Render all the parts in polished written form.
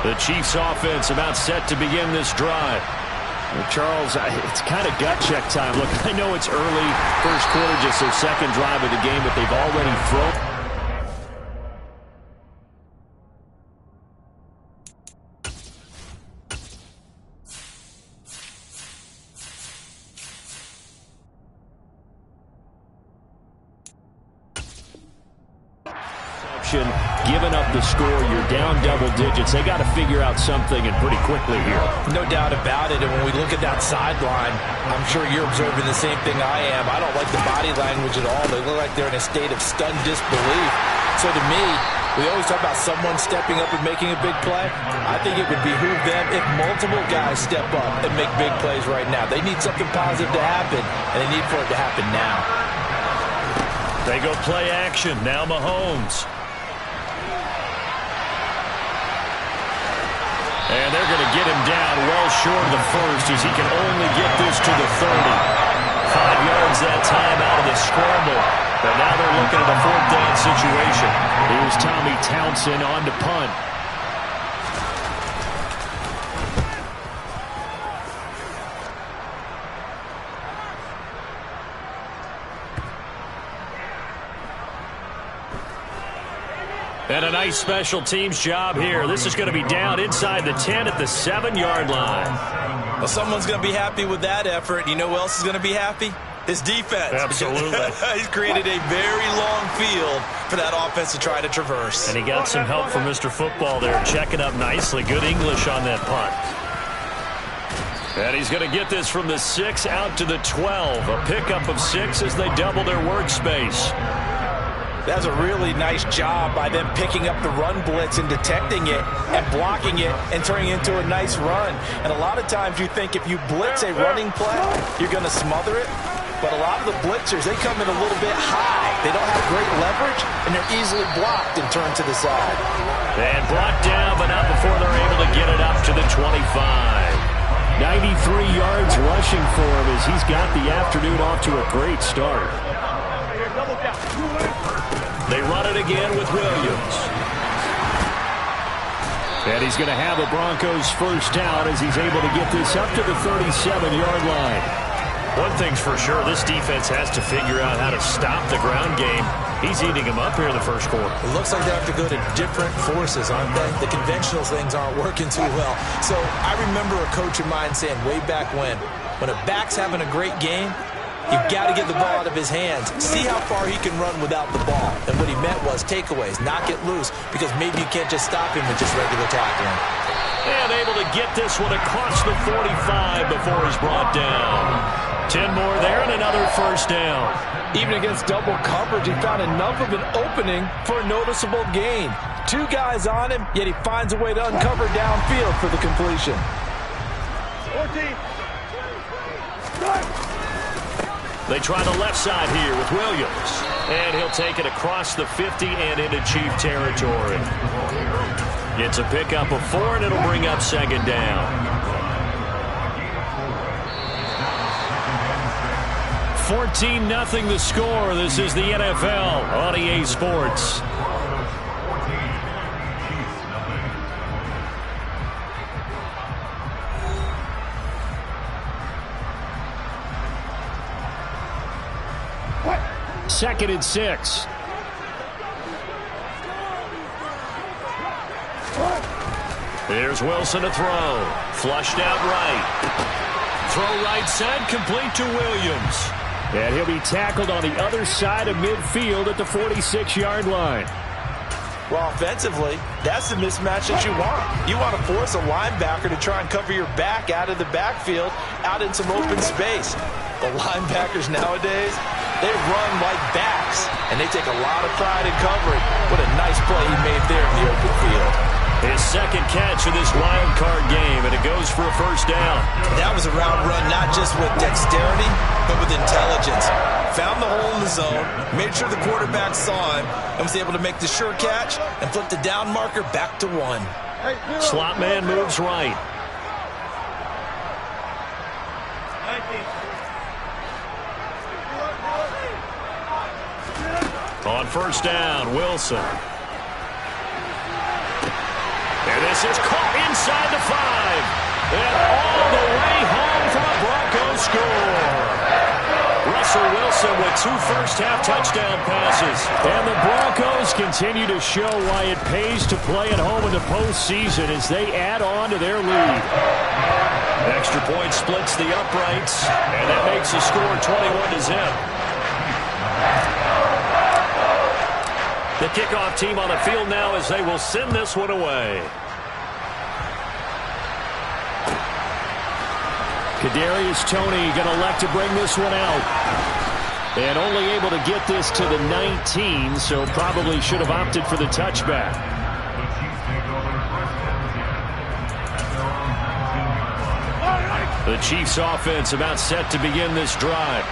The Chiefs offense about set to begin this drive. Well, Charles, it's kind of gut check time. Look, I know it's early, first quarter, just their second drive of the game, but they've already thrown. Giving up the score, you're down double digits. They got to figure out something, and pretty quickly here. No doubt about it. And when we look at that sideline, I'm sure you're observing the same thing I am. I don't like the body language at all. They look like they're in a state of stunned disbelief. So to me, we always talk about someone stepping up and making a big play. I think it would behoove them if multiple guys step up and make big plays right now. They need something positive to happen, and they need for it to happen now. They go play action. Now Mahomes. And they're going to get him down well short of the first as he can only get this to the 30. 5 yards that time out of the scramble. But now they're looking at a 4th down situation. Here's Tommy Townsend on to punt. And a nice special teams job here. This is going to be down inside the 10 at the 7-yard line. Well, someone's going to be happy with that effort. You know who else is going to be happy? His defense. Absolutely. He's created a very long field for that offense to try to traverse. And he got some help from Mr. Football there, checking up nicely. Good English on that punt. And he's going to get this from the 6 out to the 12. A pickup of 6 as they double their workspace. That's a really nice job by them picking up the run blitz and detecting it and blocking it and turning it into a nice run. And a lot of times you think if you blitz a running play, you're going to smother it. But a lot of the blitzers, they come in a little bit high. They don't have great leverage, and they're easily blocked and turned to the side. And brought down, but not before they're able to get it up to the 25. 93 yards rushing for him as he's got the afternoon off to a great start. They run it again with Williams. And he's going to have a Broncos first down as he's able to get this up to the 37-yard line. One thing's for sure, this defense has to figure out how to stop the ground game. He's eating them up here in the first quarter. It looks like they have to go to different forces, aren't they? The conventional things aren't working too well. So I remember a coach of mine saying way back when a back's having a great game, you've got to get the ball out of his hands. See how far he can run without the ball. And what he meant was takeaways, knock it loose, because maybe you can't just stop him with just regular tackling. And able to get this one across the 45 before he's brought down. 10 more there and another first down. Even against double coverage, he found enough of an opening for a noticeable gain. 2 guys on him, yet he finds a way to uncover downfield for the completion. 14. They try the left side here with Williams. And he'll take it across the 50 and into Chief territory. It's a pickup of 4, and it'll bring up second down. 14-0 the score. This is the NFL on EA Sports. Second and 6. Here's Wilson to throw. Flushed out right. Throw right side, complete to Williams. And he'll be tackled on the other side of midfield at the 46-yard line. Well, offensively, that's the mismatch that you want. You want to force a linebacker to try and cover your back out of the backfield, out in some open space. The linebackers nowadays, they run like backs, and they take a lot of pride in covering. What a nice play he made there in the open field. His second catch of this wild card game, and it goes for a first down. That was a route run not just with dexterity, but with intelligence. Found the hole in the zone, made sure the quarterback saw him, and was able to make the sure catch and flip the down marker back to 1. Slot man moves right. On first down, Wilson. And this is caught inside the 5. And all the way home for a Broncos score. Russell Wilson with 2 first-half touchdown passes. And the Broncos continue to show why it pays to play at home in the postseason as they add on to their lead. Extra point splits the uprights, and that makes the score 21-0. The kickoff team on the field now as they will send this one away. Kadarius Toney going to elect to bring this one out. And only able to get this to the 19, so probably should have opted for the touchback. The Chiefs offense about set to begin this drive.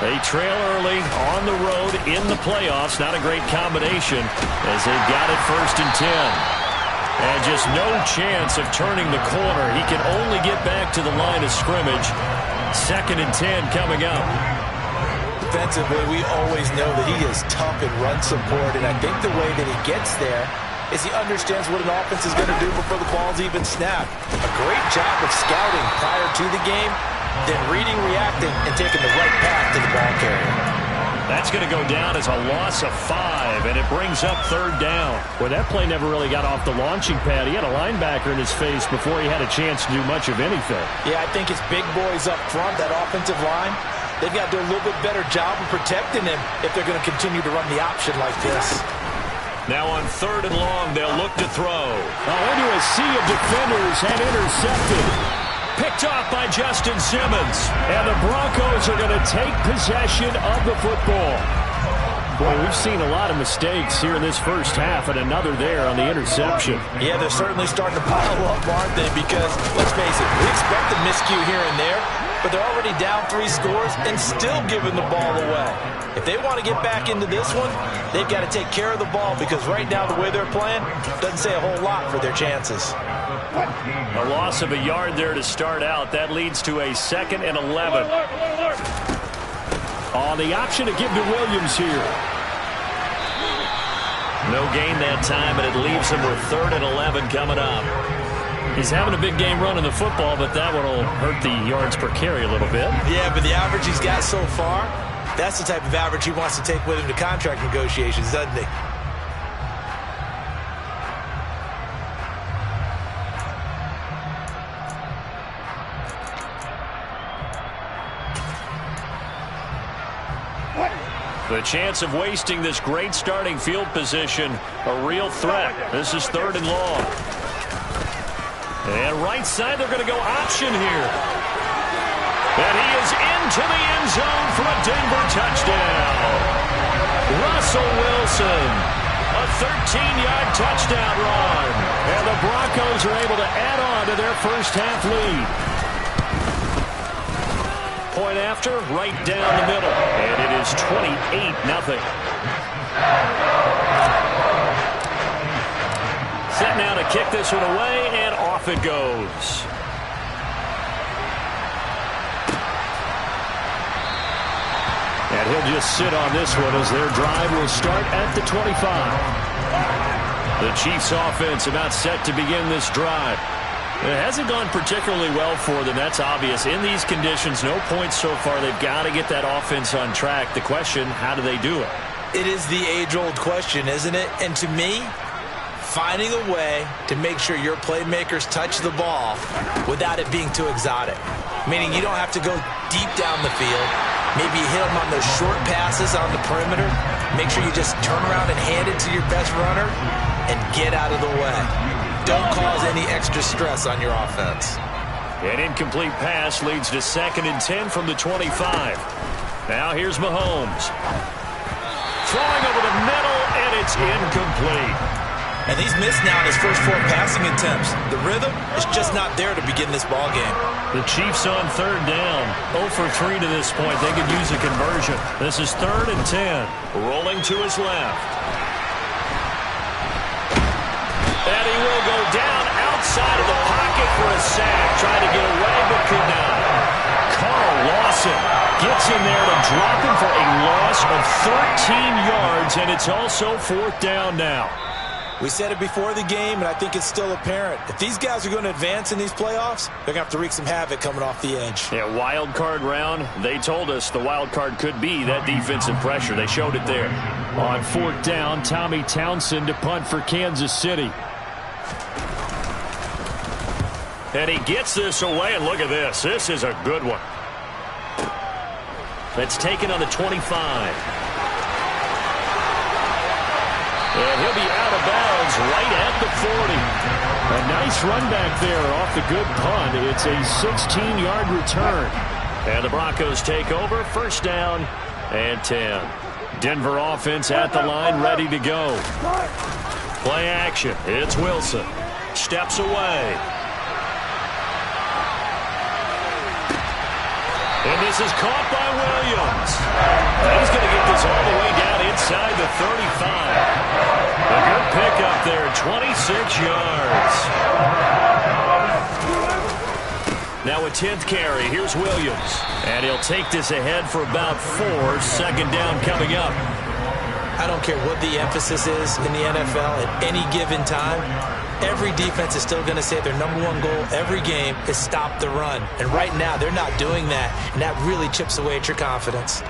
They trail early on the road in the playoffs. Not a great combination as they've got it 1st and 10. And just no chance of turning the corner. He can only get back to the line of scrimmage. 2nd and 10 coming up. Defensively, we always know that he is tough in run support, and I think the way that he gets there is he understands what an offense is going to do before the ball's even snapped. A great job of scouting prior to the game, then reading, reacting, and taking the right path to the ball carrier. That's going to go down as a loss of 5, and it brings up 3rd down. Well, that play never really got off the launching pad. He had a linebacker in his face before he had a chance to do much of anything. Yeah, I think his big boys up front, that offensive line, they've got to do a little bit better job of protecting him if they're going to continue to run the option like this. Now on 3rd and long, they'll look to throw. Into a sea of defenders and intercepted. Picked off by Justin Simmons. And the Broncos are going to take possession of the football. Boy, we've seen a lot of mistakes here in this first half, and another there on the interception. Yeah, they're certainly starting to pile up, aren't they? Because, let's face it, we expect a miscue here and there, but they're already down 3 scores and still giving the ball away. If they want to get back into this one, they've got to take care of the ball because right now the way they're playing doesn't say a whole lot for their chances. A loss of a yard there to start out. That leads to a 2nd and 11. On the option to give to Williams here. No gain that time, and it leaves him with 3rd and 11 coming up. He's having a big game running the football, but that one will hurt the yards per carry a little bit. Yeah, but the average he's got so far, that's the type of average he wants to take with him to contract negotiations, doesn't he? The chance of wasting this great starting field position, a real threat. This is 3rd and long. And right side, they're going to go option here. And he is into the end zone for a Denver touchdown. Russell Wilson, a 13-yard touchdown run. And the Broncos are able to add on to their first half lead. Point after, right down the middle. And it is 28-0. Set now to kick this one away, and off it goes. And he'll just sit on this one as their drive will start at the 25. The Chiefs offense about set to begin this drive. It hasn't gone particularly well for them, that's obvious. In these conditions, no points so far. They've got to get that offense on track. The question, how do they do it? It is the age-old question, isn't it? And to me, finding a way to make sure your playmakers touch the ball without it being too exotic. Meaning you don't have to go deep down the field. Maybe you hit them on those short passes on the perimeter. Make sure you just turn around and hand it to your best runner and get out of the way. Don't cause any extra stress on your offense. An incomplete pass leads to 2nd and 10 from the 25. Now here's Mahomes. Throwing over the middle, and it's incomplete. And he's missed now in his first 4 passing attempts. The rhythm is just not there to begin this ball game. The Chiefs on 3rd down. 0 for 3 to this point. They could use a conversion. This is 3rd and 10. Rolling to his left. And he will go down outside of the pocket for a sack. Tried to get away, but could not. Carl Lawson gets in there to drop him for a loss of 13 yards, and it's also 4th down now. We said it before the game, and I think it's still apparent. If these guys are going to advance in these playoffs, they're going to have to wreak some havoc coming off the edge. Yeah, wild card round. They told us the wild card could be that defensive pressure. They showed it there. On 4th down, Tommy Townsend to punt for Kansas City. And he gets this away, and look at this. This is a good one. That's taken on the 25. And he'll be out of bounds right at the 40. A nice run back there off the good punt. It's a 16-yard return. And the Broncos take over. 1st down and 10. Denver offense at the line, ready to go. Play action. It's Wilson. Steps away. And this is caught by Williams. He's going to get this all the way down inside the 35. A good pickup there, 26 yards. Now a 10th carry. Here's Williams. And he'll take this ahead for about 4. 2nd down coming up. I don't care what the emphasis is in the NFL at any given time. Every defense is still going to say their #1 goal every game is stop the run. And right now, they're not doing that, and that really chips away at your confidence.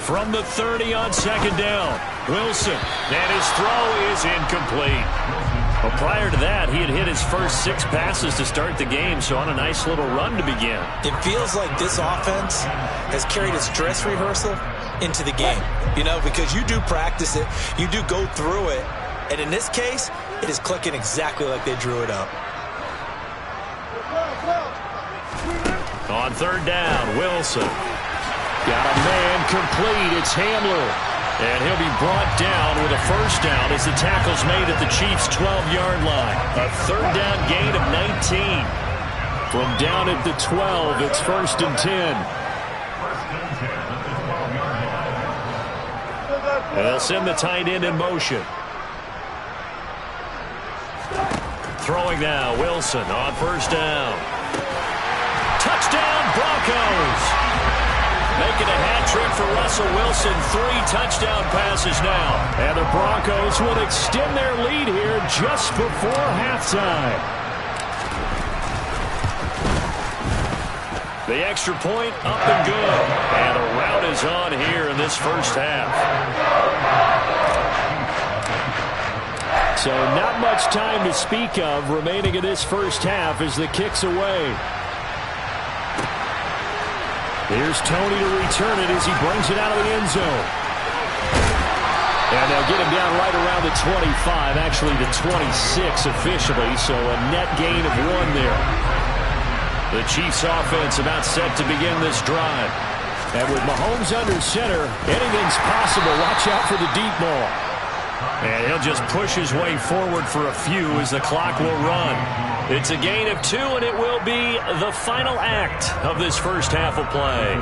From the 30 on 2nd down, Wilson. And his throw is incomplete. Well, prior to that, he had hit his first 6 passes to start the game, so on a nice little run to begin. It feels like this offense has carried its dress rehearsal into the game. You know, because you do practice it, you do go through it, and in this case, it is clicking exactly like they drew it up. On 3rd down, Wilson. Got a man complete. It's Hamler. And he'll be brought down with a 1st down as the tackle's made at the Chiefs' 12-yard line. A 3rd down gain of 19. From down at the 12, it's 1st and 10. And they'll send the tight end in motion. Throwing now, Wilson on 1st down. Touchdown, Broncos! Making a hat trick for Russell Wilson. 3 touchdown passes now. And the Broncos will extend their lead here just before halftime. The extra point up and good. And the rout is on here in this 1st half. So not much time to speak of remaining in this 1st half as the kick's away. Here's Tony to return it as he brings it out of the end zone. And they'll get him down right around the 25, actually the 26 officially, so a net gain of 1 there. The Chiefs offense about set to begin this drive. And with Mahomes under center, anything's possible. Watch out for the deep ball. And he'll just push his way forward for a few as the clock will run. It's a gain of 2, and it will be the final act of this 1st half of play.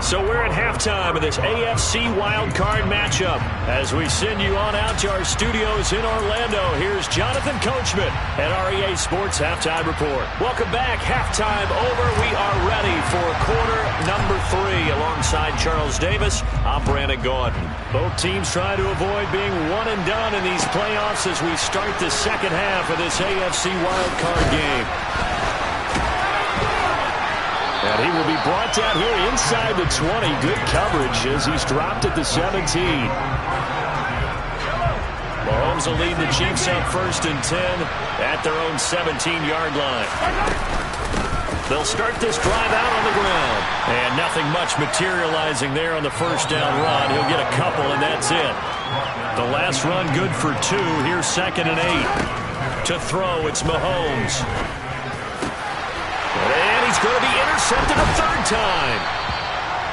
So we're at halftime of this AFC wildcard matchup. As we send you on out to our studios in Orlando, here's Jonathan Coachman at REA Sports Halftime Report. Welcome back. Halftime over. We are ready for quarter number 3. Alongside Charles Davis, I'm Brandon Gaudin. Both teams try to avoid being one and done in these playoffs as we start the 2nd half of this AFC wildcard game. And he will be brought down here inside the 20. Good coverage as he's dropped at the 17. Mahomes will lead the Chiefs up 1st and 10 at their own 17-yard line. They'll start this drive out on the ground. And nothing much materializing there on the 1st down run. He'll get a couple, and that's it. The last run good for 2. Here's 2nd and 8. To throw, it's Mahomes. And he's going to be intercepted a 3rd time.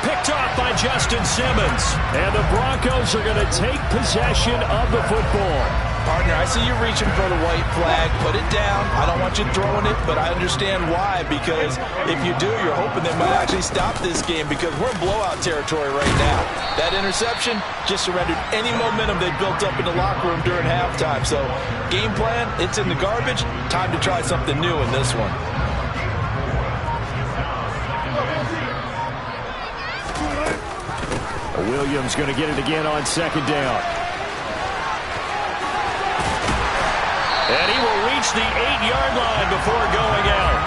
Picked off by Justin Simmons. And the Broncos are going to take possession of the football. Partner, I see you reaching for the white flag. Put it down. I don't want you throwing it, but I understand why. Because if you do, you're hoping they might actually stop this game because we're in blowout territory right now. That interception just surrendered any momentum they built up in the locker room during halftime. So game plan, it's in the garbage. Time to try something new in this one. Williams going to get it again on 2nd down. And he will reach the 8-yard line before going out.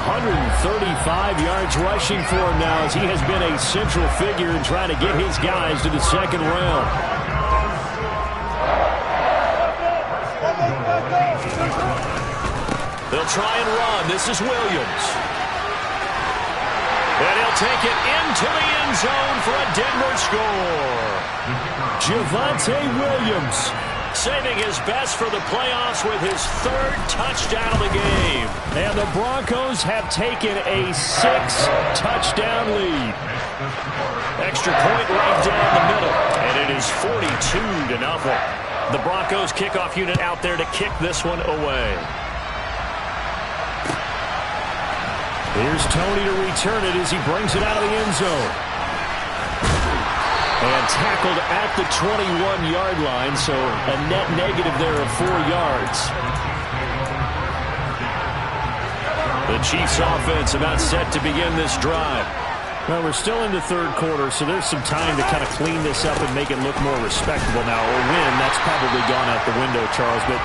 135 yards rushing for him now as he has been a central figure in trying to get his guys to the second round. They'll try and run. This is Williams. And he'll take it into the end zone for a Denver score. Javonte Williams saving his best for the playoffs with his 3rd touchdown of the game. And the Broncos have taken a 6-touchdown lead. Extra point right down the middle. And it is 42-0. The Broncos kickoff unit out there to kick this one away. Here's Tony to return it as he brings it out of the end zone. And tackled at the 21-yard line, so a net negative there of 4 yards. The Chiefs offense about set to begin this drive. Well, we're still in the 3rd quarter, so there's some time to kind of clean this up and make it look more respectable now. Or win, that's probably gone out the window, Charles, but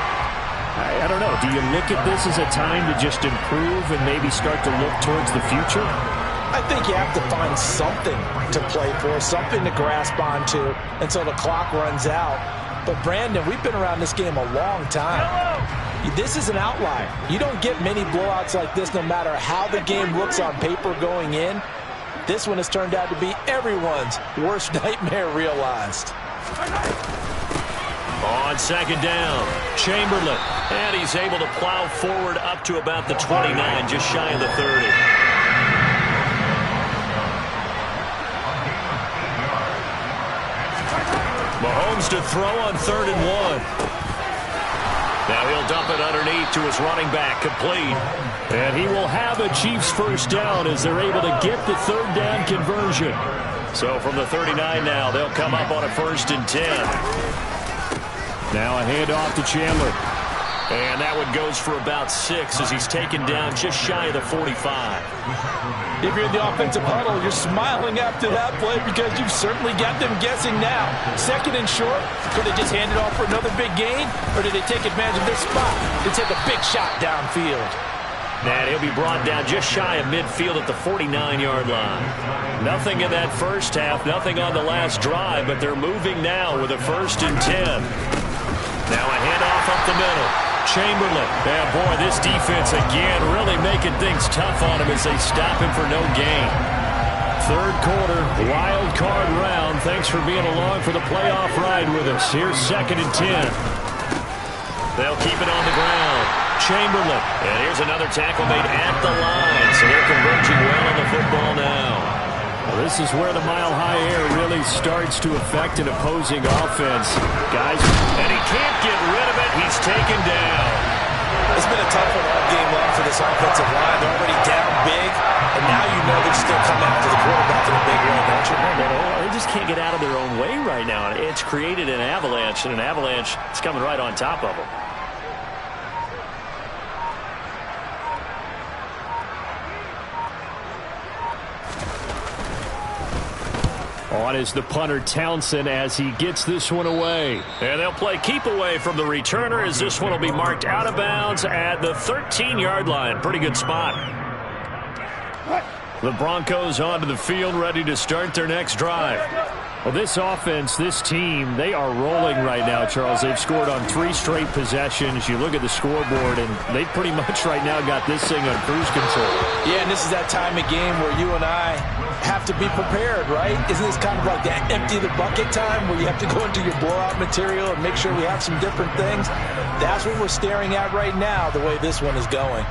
I don't know. Do you look at this as a time to just improve and maybe start to look towards the future? I think you have to find something to play for, something to grasp onto until the clock runs out. But, Brandon, we've been around this game a long time. This is an outlier. You don't get many blowouts like this no matter how the game looks on paper going in. This one has turned out to be everyone's worst nightmare realized. On 2nd down, Chamberlain. And he's able to plow forward up to about the 29, just shy of the 30. Mahomes to throw on 3rd and 1. Now he'll dump it underneath to his running back, complete. And he will have a Chiefs 1st down as they're able to get the 3rd down conversion. So from the 39 now, they'll come up on a 1st and 10. Now a handoff to Chandler. And that one goes for about 6 as he's taken down just shy of the 45. If you're in the offensive huddle, you're smiling after that play because you've certainly got them guessing now. 2nd and short, could they just hand it off for another big gain? Or did they take advantage of this spot to take a big shot downfield? And he'll be brought down just shy of midfield at the 49-yard line. Nothing in that first half, nothing on the last drive, but they're moving now with a 1st and 10. Now a handoff up the middle. Chamberlain. And boy, this defense again really making things tough on him as they stop him for no gain. 3rd quarter, wild card round. Thanks for being along for the playoff ride with us. Here's 2nd and 10. They'll keep it on the ground. Chamberlain. And here's another tackle made at the line. So they're converging well on the football now. Well, this is where the mile-high air really starts to affect an opposing offense. Guys, and he can't get rid of it. He's taken down. It's been a tough one all game long for this offensive line. They're already down big, and now you know they're still coming after the quarterback in a big way, don't you? They just can't get out of their own way right now. It's created an avalanche, and an avalanche is coming right on top of them. On is the punter Townsend as he gets this one away. And they'll play keep away from the returner as this one will be marked out of bounds at the 13-yard line. Pretty good spot. The Broncos onto the field ready to start their next drive. Well, this offense, this team, they are rolling right now, Charles. They've scored on 3 straight possessions. You look at the scoreboard, and they pretty much right now got this thing on cruise control. Yeah, and this is that time of game where you and I have to be prepared, right? Isn't this kind of like that empty the bucket time where you have to go into your blowout material and make sure we have some different things? That's what we're staring at right now, the way this one is going.